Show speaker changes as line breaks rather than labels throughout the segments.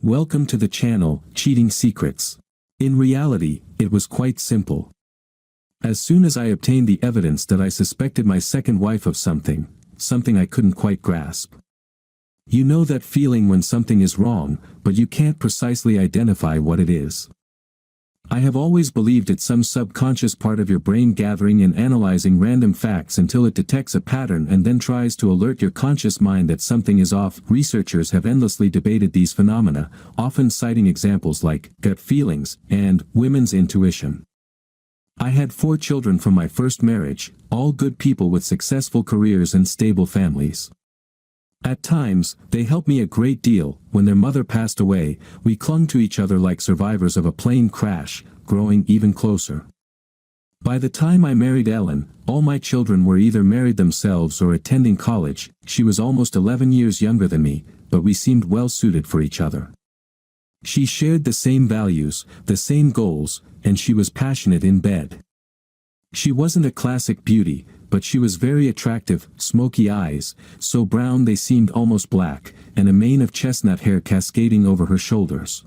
Welcome to the channel, Cheating Secrets. In reality, it was quite simple. As soon as I obtained the evidence that I suspected my second wife of something I couldn't quite grasp. You know that feeling when something is wrong, but you can't precisely identify what it is. I have always believed it's some subconscious part of your brain gathering and analyzing random facts until it detects a pattern and then tries to alert your conscious mind that something is off. Researchers have endlessly debated these phenomena, often citing examples like gut feelings and women's intuition. I had 4 children from my first marriage, all good people with successful careers and stable families. At times, they helped me a great deal. When their mother passed away, we clung to each other like survivors of a plane crash, growing even closer. By the time I married Ellen, all my children were either married themselves or attending college. She was almost 11 years younger than me, but we seemed well suited for each other. She shared the same values, the same goals, and she was passionate in bed. She wasn't a classic beauty, but she was very attractive, smoky eyes, so brown they seemed almost black, and a mane of chestnut hair cascading over her shoulders.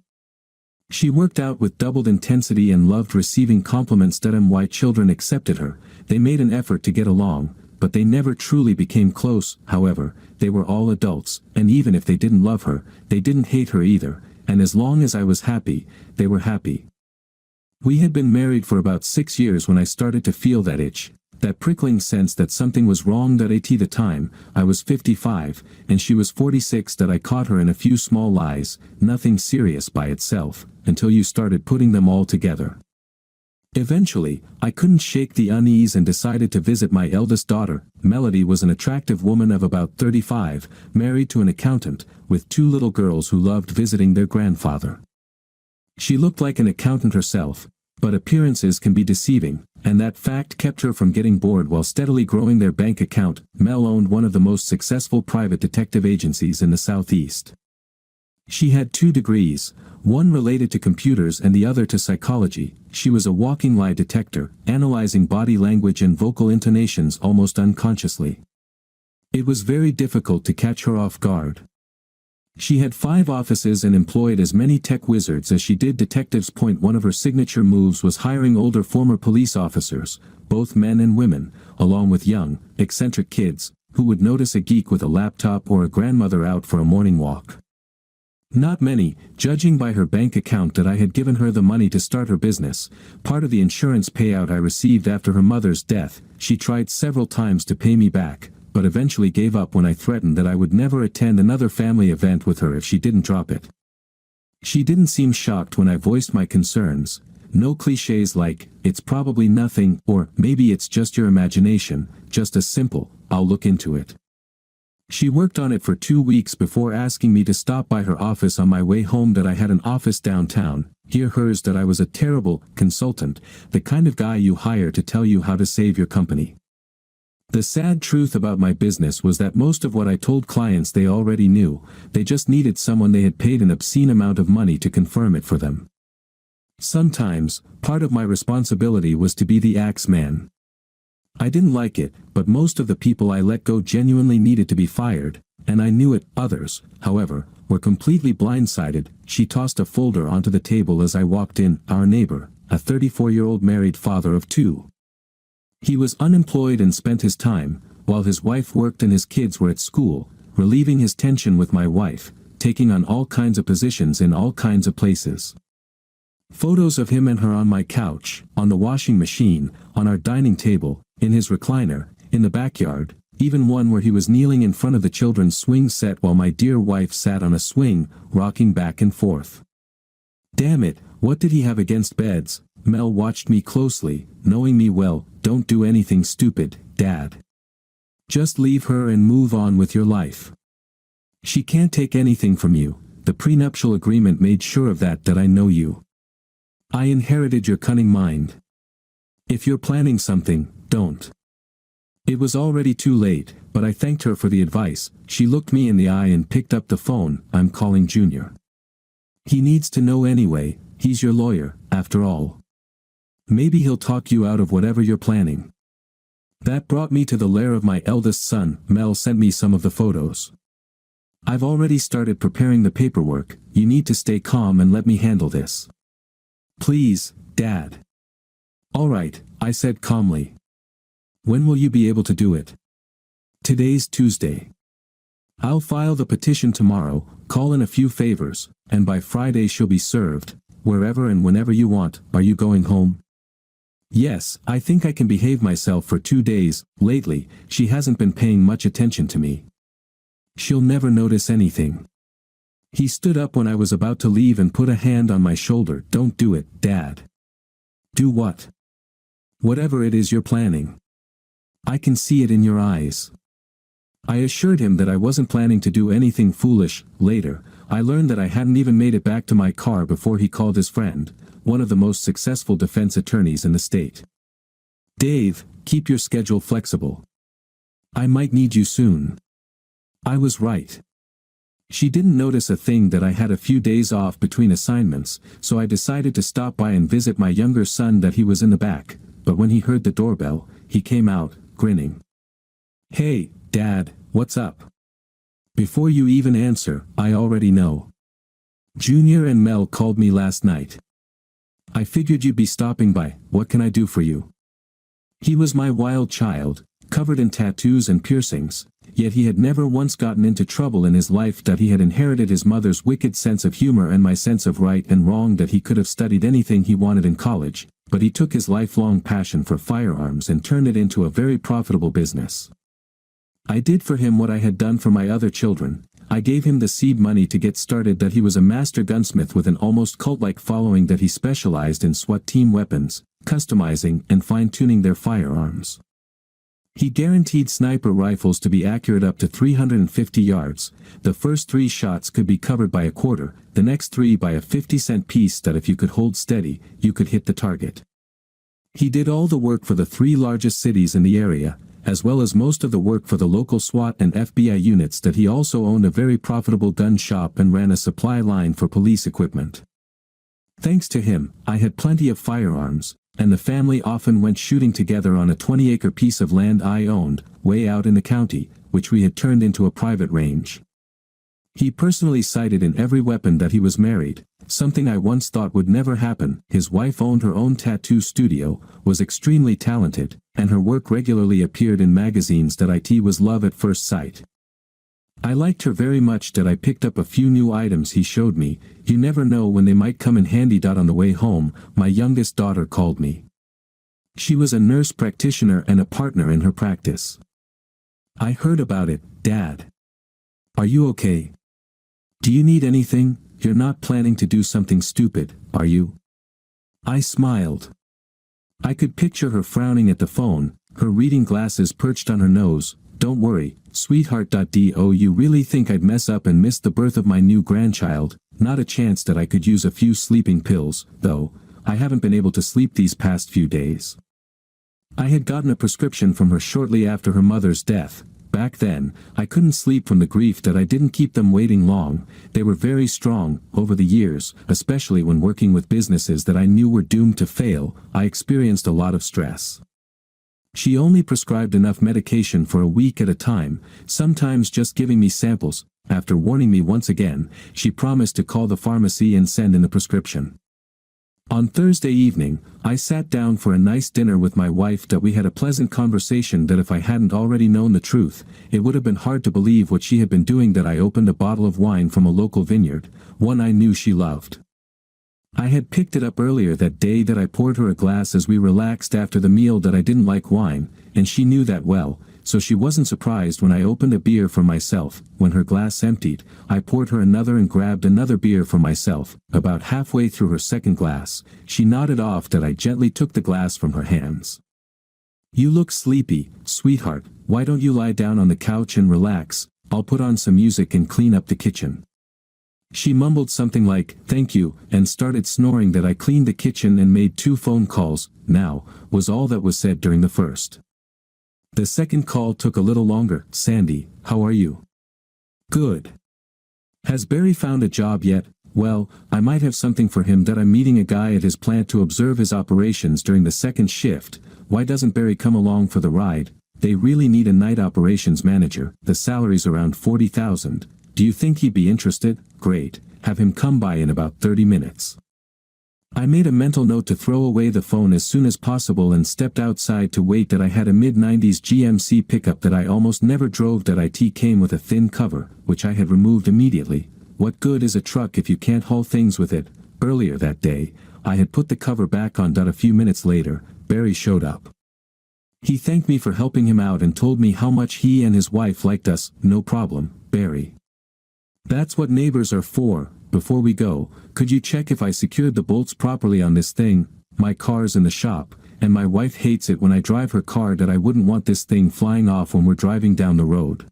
She worked out with doubled intensity and loved receiving compliments. My children accepted her. They made an effort to get along, but they never truly became close. However, they were all adults, and even if they didn't love her, they didn't hate her either, and as long as I was happy, they were happy. We had been married for about 6 years when I started to feel that itch, that prickling sense that something was wrong. At the time, I was 55, and she was 46. I caught her in a few small lies, nothing serious by itself, until you started putting them all together. Eventually, I couldn't shake the unease and decided to visit my eldest daughter. Melody was an attractive woman of about 35, married to an accountant, with 2 little girls who loved visiting their grandfather. She looked like an accountant herself, but appearances can be deceiving, and that fact kept her from getting bored while steadily growing their bank account. Mel owned one of the most successful private detective agencies in the Southeast. She had 2 degrees, one related to computers and the other to psychology. She was a walking lie detector, analyzing body language and vocal intonations almost unconsciously. It was very difficult to catch her off guard. She had 5 offices and employed as many tech wizards as she did detectives. One of her signature moves was hiring older former police officers, both men and women, along with young, eccentric kids, who would notice a geek with a laptop or a grandmother out for a morning walk. Not many, judging by her bank account that I had given her the money to start her business, part of the insurance payout I received after her mother's death. She tried several times to pay me back, but eventually gave up when I threatened that I would never attend another family event with her if she didn't drop it. She didn't seem shocked when I voiced my concerns. No cliches like, "It's probably nothing," or "Maybe it's just your imagination," just a simple, "I'll look into it." She worked on it for 2 weeks before asking me to stop by her office on my way home. That I had an office downtown. Hear hers that I was a terrible consultant, the kind of guy you hire to tell you how to save your company. The sad truth about my business was that most of what I told clients they already knew. They just needed someone they had paid an obscene amount of money to confirm it for them. Sometimes, part of my responsibility was to be the axe man. I didn't like it, but most of the people I let go genuinely needed to be fired, and I knew it. Others, however, were completely blindsided. She tossed a folder onto the table as I walked in. Our neighbor, a 34-year-old married father of 2. He was unemployed and spent his time, while his wife worked and his kids were at school, relieving his tension with my wife, taking on all kinds of positions in all kinds of places. Photos of him and her on my couch, on the washing machine, on our dining table, in his recliner, in the backyard, even one where he was kneeling in front of the children's swing set while my dear wife sat on a swing, rocking back and forth. Damn it, what did he have against beds? Mel watched me closely, knowing me well. "Don't do anything stupid, Dad. Just leave her and move on with your life. She can't take anything from you. The prenuptial agreement made sure of that. I know you. I inherited your cunning mind. If you're planning something, don't." It was already too late, but I thanked her for the advice. She looked me in the eye and picked up the phone. "I'm calling Junior. He needs to know anyway. He's your lawyer, after all. Maybe he'll talk you out of whatever you're planning." That brought me to the lair of my eldest son. Mel sent me some of the photos. I've already started preparing the paperwork. You need to stay calm and let me handle this. Please, Dad. All right, I said calmly. When will you be able to do it? Today's Tuesday. I'll file the petition tomorrow, call in a few favors, and by Friday she'll be served, wherever and whenever you want. Are you going home? Yes, I think I can behave myself for 2 days. Lately, she hasn't been paying much attention to me. She'll never notice anything. He stood up when I was about to leave and put a hand on my shoulder. Don't do it, Dad. Do what? Whatever it is you're planning. I can see it in your eyes. I assured him that I wasn't planning to do anything foolish. Later, I learned that I hadn't even made it back to my car before he called his friend, one of the most successful defense attorneys in the state. Dave, keep your schedule flexible. I might need you soon. I was right. She didn't notice a thing that I had a few days off between assignments, so I decided to stop by and visit my younger son. That he was in the back, but when he heard the doorbell, he came out, grinning. Hey, Dad, what's up? Before you even answer, I already know. Junior and Mel called me last night. I figured you'd be stopping by. What can I do for you? He was my wild child, covered in tattoos and piercings, yet he had never once gotten into trouble in his life. That he had inherited his mother's wicked sense of humor and my sense of right and wrong. That he could have studied anything he wanted in college, but he took his lifelong passion for firearms and turned it into a very profitable business. I did for him what I had done for my other children. I gave him the seed money to get started. That he was a master gunsmith with an almost cult-like following. That he specialized in SWAT team weapons, customizing and fine-tuning their firearms. He guaranteed sniper rifles to be accurate up to 350 yards. The first 3 shots could be covered by a quarter, the next 3 by a 50-cent piece. That if you could hold steady, you could hit the target. He did all the work for the 3 largest cities in the area, as well as most of the work for the local SWAT and FBI units. That he also owned a very profitable gun shop and ran a supply line for police equipment. Thanks to him, I had plenty of firearms, and the family often went shooting together on a 20-acre piece of land I owned, way out in the county, which we had turned into a private range. He personally sighted in every weapon. That he was married, something I once thought would never happen. His wife owned her own tattoo studio, was extremely talented, and her work regularly appeared in magazines. That it was love at first sight. I liked her very much. That I picked up a few new items he showed me. You never know when they might come in handy. On the way home, my youngest daughter called me. She was a nurse practitioner and a partner in her practice. I heard about it, Dad. Are you okay? Do you need anything? You're not planning to do something stupid, are you? I smiled. I could picture her frowning at the phone, her reading glasses perched on her nose. Don't worry, sweetheart. Do you really think I'd mess up and miss the birth of my new grandchild? Not a chance. That I could use a few sleeping pills, though. I haven't been able to sleep these past few days. I had gotten a prescription from her shortly after her mother's death. Back then, I couldn't sleep from the grief. That I didn't keep them waiting long. They were very strong. Over the years, especially when working with businesses that I knew were doomed to fail, I experienced a lot of stress. She only prescribed enough medication for a week at a time, sometimes just giving me samples. After warning me once again, she promised to call the pharmacy and send in the prescription. On Thursday evening, I sat down for a nice dinner with my wife. That we had a pleasant conversation. That if I hadn't already known the truth, it would have been hard to believe what she had been doing. That I opened a bottle of wine from a local vineyard, one I knew she loved. I had picked it up earlier that day. That I poured her a glass as we relaxed after the meal. That I didn't like wine, and she knew that well, so she wasn't surprised when I opened a beer for myself. When her glass emptied, I poured her another and grabbed another beer for myself. About halfway through her second glass, she nodded off. That I gently took the glass from her hands. You look sleepy, sweetheart. Why don't you lie down on the couch and relax? I'll put on some music and clean up the kitchen. She mumbled something like, thank you, and started snoring. That I cleaned the kitchen and made 2 phone calls. Now, was all that was said during the first. The second call took a little longer. Sandy, how are you? Good. Has Barry found a job yet? Well, I might have something for him. That I'm meeting a guy at his plant to observe his operations during the second shift. Why doesn't Barry come along for the ride? They really need a night operations manager. The salary's around $40,000. Do you think he'd be interested? Great, have him come by in about 30 minutes. I made a mental note to throw away the phone as soon as possible and stepped outside to wait. That I had a mid-90s GMC pickup that I almost never drove. That it came with a thin cover, which I had removed immediately. What good is a truck if you can't haul things with it? Earlier that day, I had put the cover back on. A few minutes later, Barry showed up. He thanked me for helping him out and told me how much he and his wife liked us. No problem, Barry. That's what neighbors are for. Before we go, could you check if I secured the bolts properly on this thing? My car's in the shop, and my wife hates it when I drive her car. That I wouldn't want this thing flying off when we're driving down the road.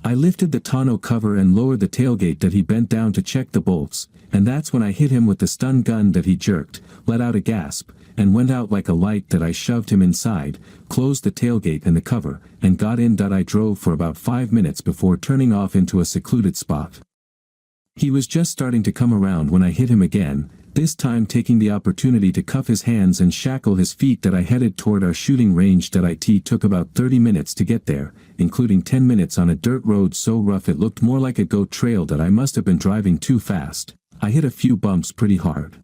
I lifted the tonneau cover and lowered the tailgate. That he bent down to check the bolts, and that's when I hit him with the stun gun. That he jerked, let out a gasp, and went out like a light. That I shoved him inside, closed the tailgate and the cover, and got in. I drove for about 5 minutes before turning off into a secluded spot. He was just starting to come around when I hit him again, this time taking the opportunity to cuff his hands and shackle his feet. That I headed toward our shooting range. That it took about 30 minutes to get there, including 10 minutes on a dirt road so rough it looked more like a goat trail. That I must have been driving too fast. I hit a few bumps pretty hard.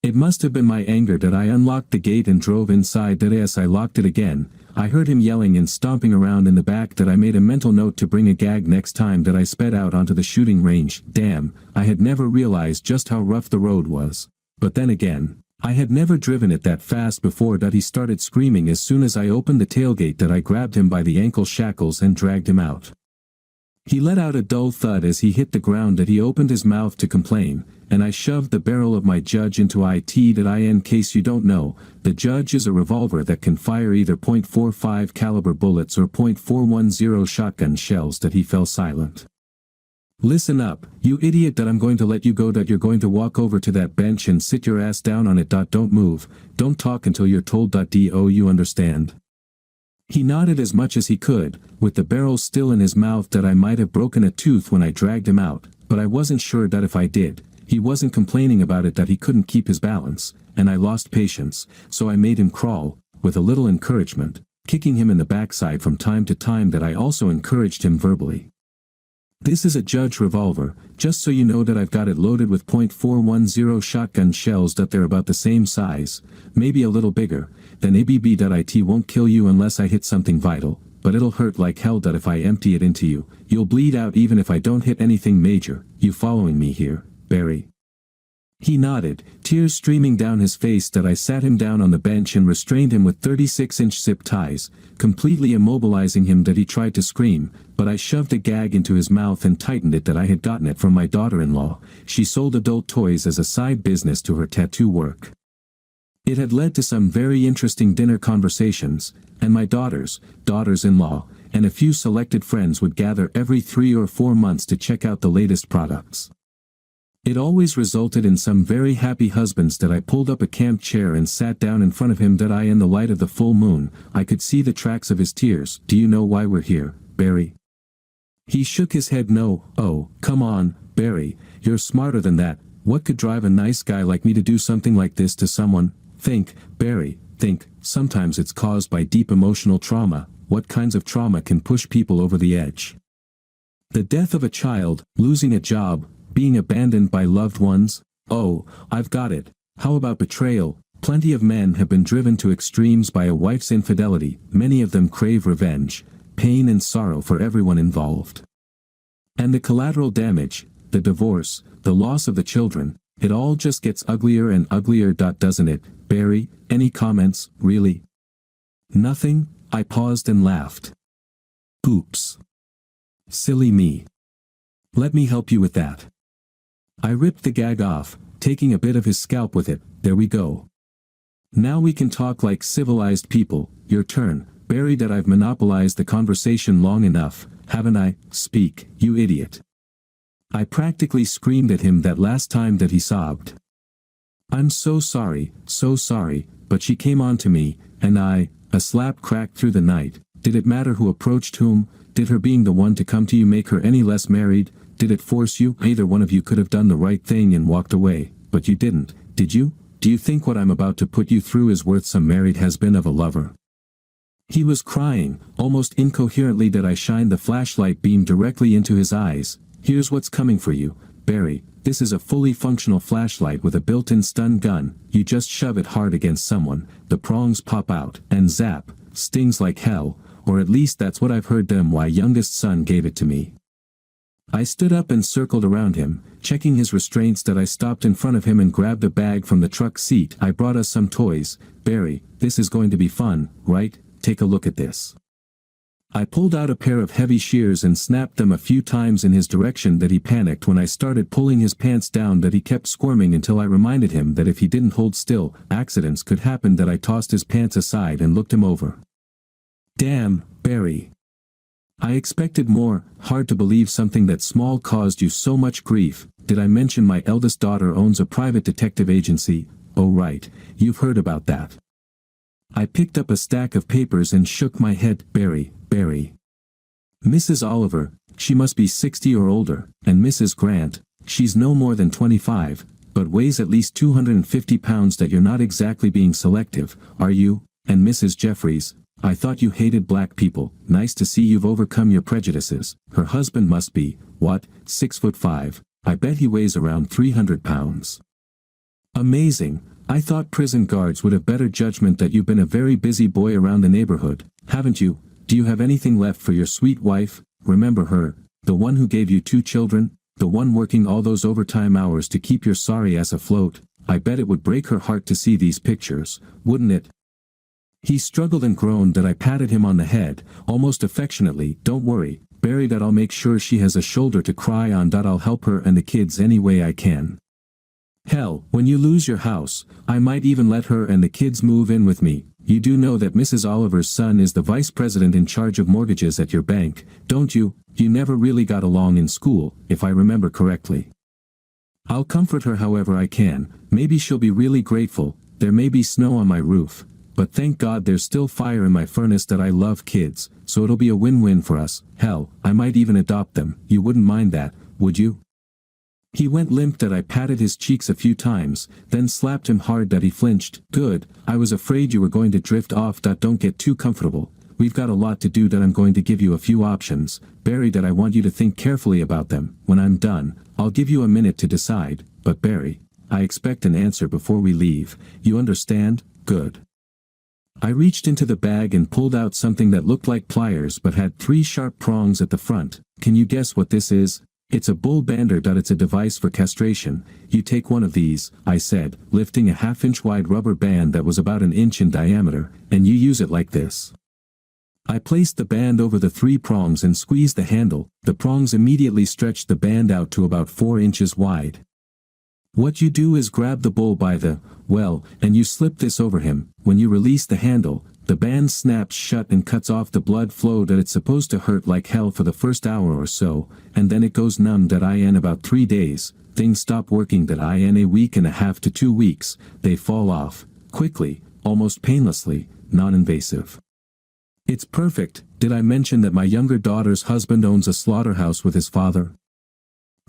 It must have been my anger. That I unlocked the gate and drove inside. That as I locked it again, I heard him yelling and stomping around in the back. That I made a mental note to bring a gag next time. That I sped out onto the shooting range. Damn, I had never realized just how rough the road was. But then again, I had never driven it that fast before. That he started screaming as soon as I opened the tailgate. That I grabbed him by the ankle shackles and dragged him out. He let out a dull thud as he hit the ground. That he opened his mouth to complain, and I shoved the barrel of my Judge into it. That in case you don't know, the Judge is a revolver that can fire either .45 caliber bullets or .410 shotgun shells. That he fell silent. Listen up, you idiot. That I'm going to let you go. That you're going to walk over to that bench and sit your ass down on it. Don't move, don't talk until you're told. Do you understand? He nodded as much as he could, with the barrel still in his mouth. That I might have broken a tooth when I dragged him out, but I wasn't sure that if I did. He wasn't complaining about it. That he couldn't keep his balance, and I lost patience, so I made him crawl, with a little encouragement, kicking him in the backside from time to time. That I also encouraged him verbally. This is a Judge revolver, just so you know. That I've got it loaded with .410 shotgun shells. That they're about the same size, maybe a little bigger, than ABB. It won't kill you unless I hit something vital, but it'll hurt like hell. That if I empty it into you, you'll bleed out even if I don't hit anything major. You following me here, Barry? He nodded, tears streaming down his face. That I sat him down on the bench and restrained him with 36-inch zip ties, completely immobilizing him. That he tried to scream, but I shoved a gag into his mouth and tightened it. That I had gotten it from my daughter-in-law. She sold adult toys as a side business to her tattoo work. It had led to some very interesting dinner conversations, and my daughters-in-law, and a few selected friends would gather every 3 or 4 months to check out the latest products. It always resulted in some very happy husbands. That I pulled up a camp chair and sat down in front of him. That in the light of the full moon, I could see the tracks of his tears. Do you know why we're here, Barry? He shook his head. No. Oh, come on, Barry, you're smarter than that. What could drive a nice guy like me to do something like this to someone? Think, Barry, think. Sometimes it's caused by deep emotional trauma. What kinds of trauma can push people over the edge? The death of a child, losing a job, being abandoned by loved ones? Oh, I've got it. How about betrayal? Plenty of men have been driven to extremes by a wife's infidelity. Many of them crave revenge, pain and sorrow for everyone involved. And the collateral damage, the divorce, the loss of the children, it all just gets uglier and uglier. Doesn't it, Barry? Any comments, really? Nothing? I paused and laughed. Oops. Silly me. Let me help you with that. I ripped the gag off, taking a bit of his scalp with it. There we go. Now we can talk like civilized people. Your turn, Barry. I've monopolized the conversation long enough, haven't I? Speak, you idiot. I practically screamed at him that last time. That he sobbed. I'm so sorry, but she came on to me, and a slap cracked through the night. Did it matter who approached whom? Did her being the one to come to you make her any less married? Did it force you? Either one of you could have done the right thing and walked away, but you didn't, did you? Do you think what I'm about to put you through is worth some married has-been of a lover? He was crying, almost incoherently that I shined the flashlight beam directly into his eyes. Here's what's coming for you, Barry. This is a fully functional flashlight with a built-in stun gun. You just shove it hard against someone, the prongs pop out, and zap, stings like hell, or at least that's what I've heard them. My youngest son gave it to me. I stood up and circled around him, checking his restraints. That I stopped in front of him and grabbed a bag from the truck seat. I brought us some toys. Barry, this is going to be fun, right? Take a look at this. I pulled out a pair of heavy shears and snapped them a few times in his direction. That he panicked when I started pulling his pants down. That he kept squirming until I reminded him that if he didn't hold still, accidents could happen. That I tossed his pants aside and looked him over. Damn, Barry. I expected more. Hard to believe something that small caused you so much grief. Did I mention my eldest daughter owns a private detective agency? Oh right, you've heard about that. I picked up a stack of papers and shook my head. Barry. Mrs. Oliver, she must be 60 or older, and Mrs. Grant, she's no more than 25, but weighs at least 250 pounds. That you're not exactly being selective, are you? And Mrs. Jeffries, I thought you hated black people. Nice to see you've overcome your prejudices. Her husband must be, what, 6'5". I bet he weighs around 300 pounds. Amazing. I thought prison guards would have better judgment. That you've been a very busy boy around the neighborhood, haven't you? Do you have anything left for your sweet wife? Remember her, the one who gave you 2 children, the one working all those overtime hours to keep your sorry ass afloat? I bet it would break her heart to see these pictures, wouldn't it? He struggled and groaned. That I patted him on the head, almost affectionately. Don't worry, Barry, that I'll make sure she has a shoulder to cry on. That I'll help her and the kids any way I can. Hell, when you lose your house, I might even let her and the kids move in with me. You do know that Mrs. Oliver's son is the vice president in charge of mortgages at your bank, don't you? You never really got along in school, if I remember correctly. I'll comfort her however I can. Maybe she'll be really grateful. There may be snow on my roof, but thank God there's still fire in my furnace. That I love kids, so it'll be a win-win for us. Hell, I might even adopt them. You wouldn't mind that, would you? He went limp. That I patted his cheeks a few times, then slapped him hard. That he flinched. Good, I was afraid you were going to drift off. Don't get too comfortable. We've got a lot to do. That I'm going to give you a few options, Barry. That I want you to think carefully about them. When I'm done, I'll give you a minute to decide, but Barry, I expect an answer before we leave. You understand? Good. I reached into the bag and pulled out something that looked like pliers but had 3 sharp prongs at the front. Can you guess what this is? It's a bull bander. It's a device for castration. You take one of these, I said, lifting a 1/2-inch wide rubber band that was about 1 inch in diameter, and you use it like this. I placed the band over the 3 prongs and squeezed the handle. The prongs immediately stretched the band out to about 4 inches wide. What you do is grab the bull by the, and you slip this over him. When you release the handle, the band snaps shut and cuts off the blood flow. That it's supposed to hurt like hell for the first hour or so, and then it goes numb. In about 3 days, things stop working. In a week and a half to 2 weeks, they fall off, quickly, almost painlessly, non-invasive. It's perfect. Did I mention that my younger daughter's husband owns a slaughterhouse with his father?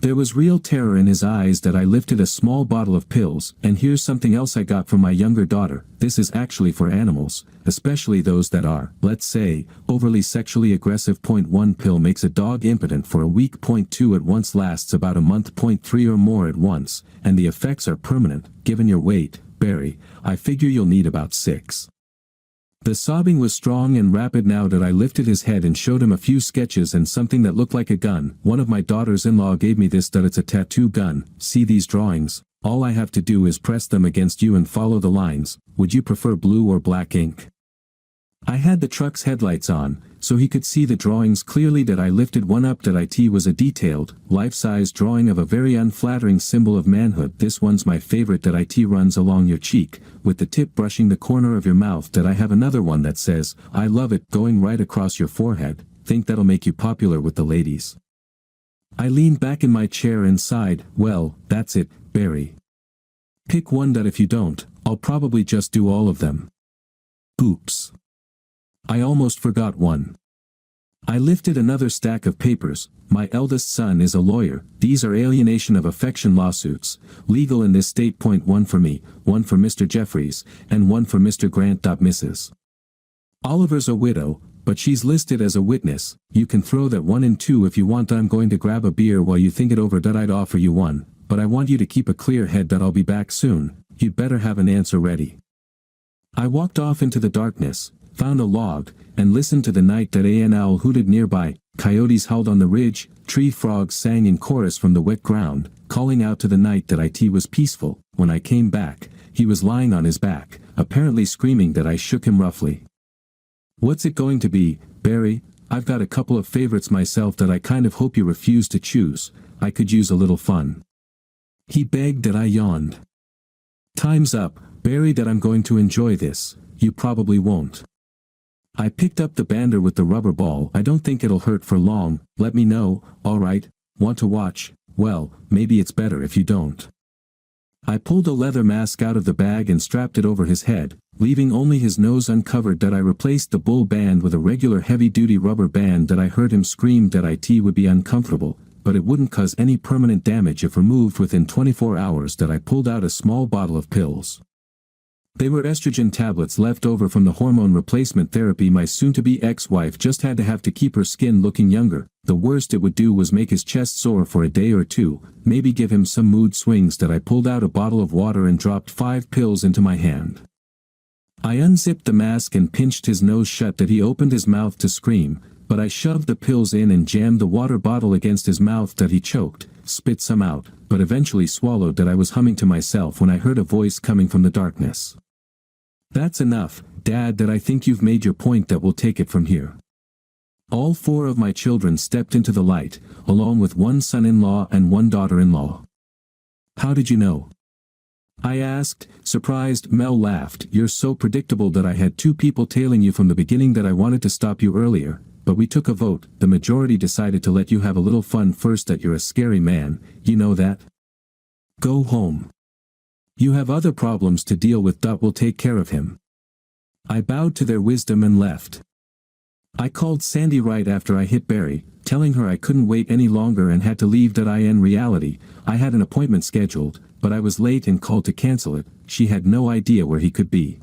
There was real terror in his eyes. That I lifted a small bottle of pills. And here's something else I got from my younger daughter. This is actually for animals, especially those that are, let's say, overly sexually aggressive. 1 pill makes a dog impotent for a week. 2 at once lasts about a month. 3 or more at once, and the effects are permanent. Given your weight, Barry, I figure you'll need about 6. The sobbing was strong and rapid now. That I lifted his head and showed him a few sketches and something that looked like a gun. One of my daughters-in-law gave me this. It's a tattoo gun. See these drawings? All I have to do is press them against you and follow the lines. Would you prefer blue or black ink? I had the truck's headlights on, so he could see the drawings clearly. That I lifted one up. It was a detailed, life-size drawing of a very unflattering symbol of manhood. This one's my favorite. It runs along your cheek, with the tip brushing the corner of your mouth. I have another one that says, I love it, going right across your forehead. Think that'll make you popular with the ladies. I leaned back in my chair and sighed. Well, that's it, Barry. Pick one. If you don't, I'll probably just do all of them. Oops. I almost forgot one. I lifted another stack of papers. My eldest son is a lawyer. These are alienation of affection lawsuits, legal in this state. 1 for me, 1 for Mr. Jeffries, and 1 for Mr. Grant. Mrs. Oliver's a widow, but she's listed as a witness. You can throw that 1 and 2 if you want. I'm going to grab a beer while you think it over. That I'd offer you one, but I want you to keep a clear head that I'll be back soon. You'd better have an answer ready. I walked off into the darkness, found a log, and listened to the night that an owl hooted nearby, coyotes howled on the ridge, tree frogs sang in chorus from the wet ground, calling out to the night that it was peaceful. When I came back, he was lying on his back, apparently screaming. That I shook him roughly. "What's it going to be, Barry? I've got a couple of favorites myself that I kind of hope you refuse to choose. I could use a little fun," he begged. That I yawned. "Time's up, Barry. That I'm going to enjoy this. You probably won't." I picked up the bander with the rubber ball. "I don't think it'll hurt for long. Let me know." "All right. Want to watch? Well, maybe it's better if you don't." I pulled a leather mask out of the bag and strapped it over his head, leaving only his nose uncovered. That I replaced the bull band with a regular heavy-duty rubber band. That I heard him scream that it would be uncomfortable, but it wouldn't cause any permanent damage if removed within 24 hours. That I pulled out a small bottle of pills. They were estrogen tablets left over from the hormone replacement therapy my soon-to-be ex-wife just had to have to keep her skin looking younger. The worst it would do was make his chest sore for a day or two, maybe give him some mood swings. That I pulled out a bottle of water and dropped 5 pills into my hand. I unzipped the mask and pinched his nose shut. That he opened his mouth to scream, but I shoved the pills in and jammed the water bottle against his mouth. That he choked, spit some out, but eventually swallowed. That I was humming to myself when I heard a voice coming from the darkness. "That's enough, Dad. That I think you've made your point. That we'll take it from here." All 4 of my children stepped into the light, along with 1 son-in-law and 1 daughter-in-law. "How did you know?" I asked, surprised. Mel laughed. "You're so predictable. That I had 2 people tailing you from the beginning. That I wanted to stop you earlier, but we took a vote. The majority decided to let you have a little fun first. That you're a scary man, you know that. Go home. You have other problems to deal with. We'll take care of him." I bowed to their wisdom and left. I called Sandy right after I hit Barry, telling her I couldn't wait any longer and had to leave. That in reality, I had an appointment scheduled, but I was late and called to cancel it. She had no idea where he could be.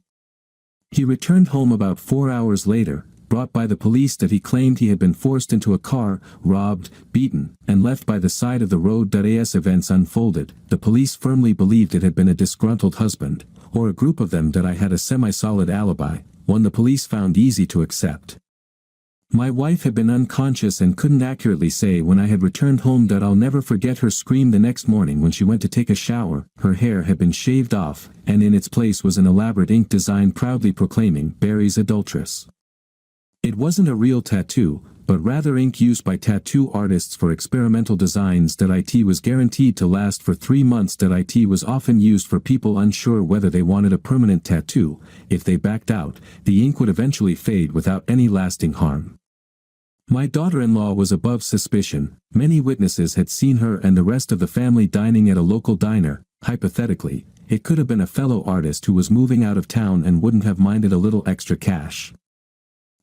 He returned home about 4 hours later, brought by the police. That he claimed he had been forced into a car, robbed, beaten, and left by the side of the road. As events unfolded, the police firmly believed it had been a disgruntled husband, or a group of them. That I had a semi-solid alibi, one the police found easy to accept. My wife had been unconscious and couldn't accurately say when I had returned home. That I'll never forget her scream the next morning when she went to take a shower. Her hair had been shaved off, and in its place was an elaborate ink design proudly proclaiming "Barry's adulteress." It wasn't a real tattoo, but rather ink used by tattoo artists for experimental designs. That it was guaranteed to last for 3 months. That it was often used for people unsure whether they wanted a permanent tattoo. If they backed out, the ink would eventually fade without any lasting harm. My daughter-in-law was above suspicion. Many witnesses had seen her and the rest of the family dining at a local diner. Hypothetically, it could have been a fellow artist who was moving out of town and wouldn't have minded a little extra cash.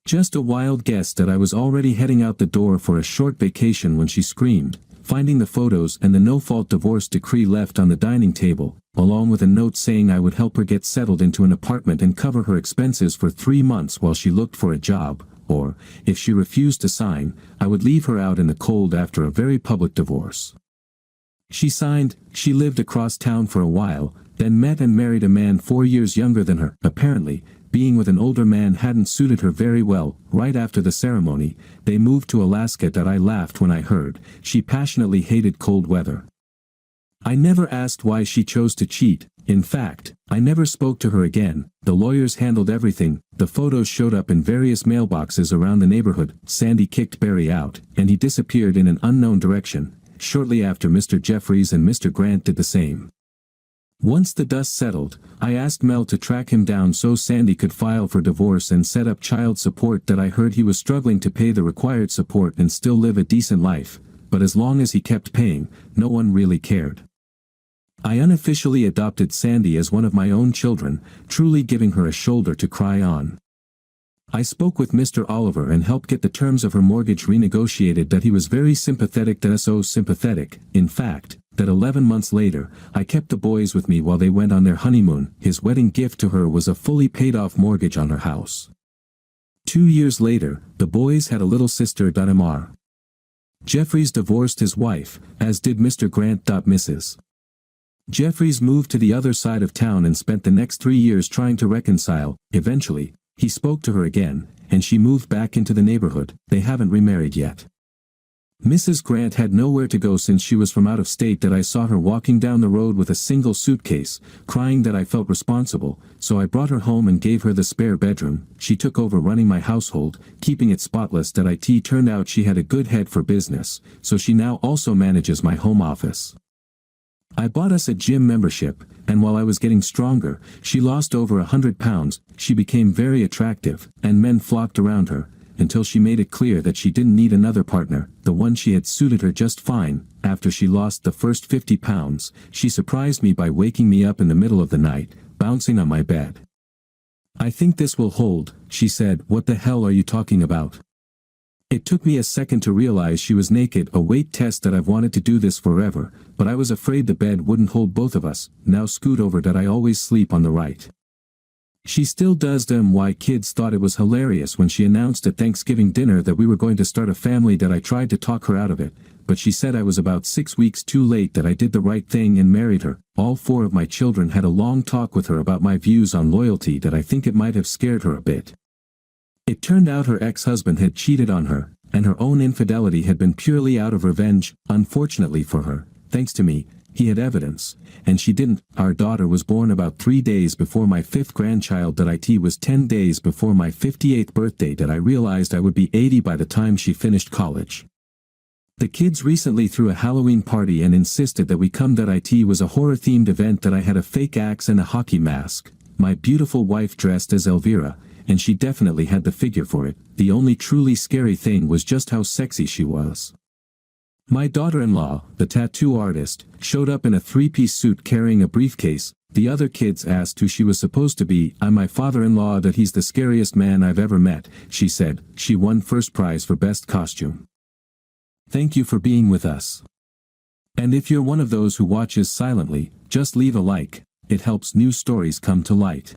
Just a wild guess that I was already heading out the door for a short vacation when she screamed, finding the photos and the no-fault divorce decree left on the dining table, along with a note saying I would help her get settled into an apartment and cover her expenses for 3 months while she looked for a job, or, if she refused to sign, I would leave her out in the cold after a very public divorce. She signed. She lived across town for a while, then met and married a man 4 years younger than her. Apparently, being with an older man hadn't suited her very well. Right after the ceremony, they moved to Alaska. I laughed when I heard she passionately hated cold weather. I never asked why she chose to cheat. In fact, I never spoke to her again. The lawyers handled everything. The photos showed up in various mailboxes around the neighborhood. Sandy kicked Barry out, and he disappeared in an unknown direction. Shortly after, Mr. Jeffries and Mr. Grant did the same. Once the dust settled, I asked Mel to track him down so Sandy could file for divorce and set up child support. I heard he was struggling to pay the required support and still live a decent life, but as long as he kept paying, no one really cared. I unofficially adopted Sandy as one of my own children, truly giving her a shoulder to cry on. I spoke with Mr. Oliver and helped get the terms of her mortgage renegotiated. He was very sympathetic. So sympathetic, in fact, that 11 months later, I kept the boys with me while they went on their honeymoon. His wedding gift to her was a fully paid-off mortgage on her house. 2 years later, the boys had a little sister. Mr. Jeffries divorced his wife, as did Mr. Grant. Mrs. Jeffries moved to the other side of town and spent the next 3 years trying to reconcile. Eventually, he spoke to her again, and she moved back into the neighborhood. They haven't remarried yet. Mrs. Grant had nowhere to go since she was from out of state. I saw her walking down the road with a single suitcase, crying that I felt responsible, so I brought her home and gave her the spare bedroom. She took over running my household, keeping it spotless. It turned out she had a good head for business, so she now also manages my home office. I bought us a gym membership, and while I was getting stronger, she lost over 100 pounds. She became very attractive, and men flocked around her, until she made it clear that she didn't need another partner. The one she had suited her just fine. After she lost the first 50 pounds, she surprised me by waking me up in the middle of the night, bouncing on my bed. "I think this will hold," she said. "What the hell are you talking about?" It took me a second to realize she was naked. A weight test. I've wanted to do this forever, but I was afraid the bed wouldn't hold both of us. Now scoot over. I always sleep on the right. She still does. Why kids thought it was hilarious when she announced at Thanksgiving dinner that we were going to start a family. I tried to talk her out of it, but she said I was about 6 weeks too late. I did the right thing and married her. All 4 of my children had a long talk with her about my views on loyalty. I think it might have scared her a bit. It turned out her ex-husband had cheated on her, and her own infidelity had been purely out of revenge. Unfortunately for her, thanks to me, he had evidence, and she didn't. Our daughter was born about 3 days before my 5th grandchild. It was 10 days before my 58th birthday that I realized I would be 80 by the time she finished college. The kids recently threw a Halloween party and insisted that we come. It was a horror-themed event. I had a fake axe and a hockey mask. My beautiful wife dressed as Elvira, and she definitely had the figure for it. The only truly scary thing was just how sexy she was. My daughter-in-law, the tattoo artist, showed up in a 3-piece suit carrying a briefcase. The other kids asked who she was supposed to be. "I'm my father-in-law. He's the scariest man I've ever met," she said. She won first prize for best costume. Thank you for being with us. And if you're one of those who watches silently, just leave a like. It helps new stories come to light.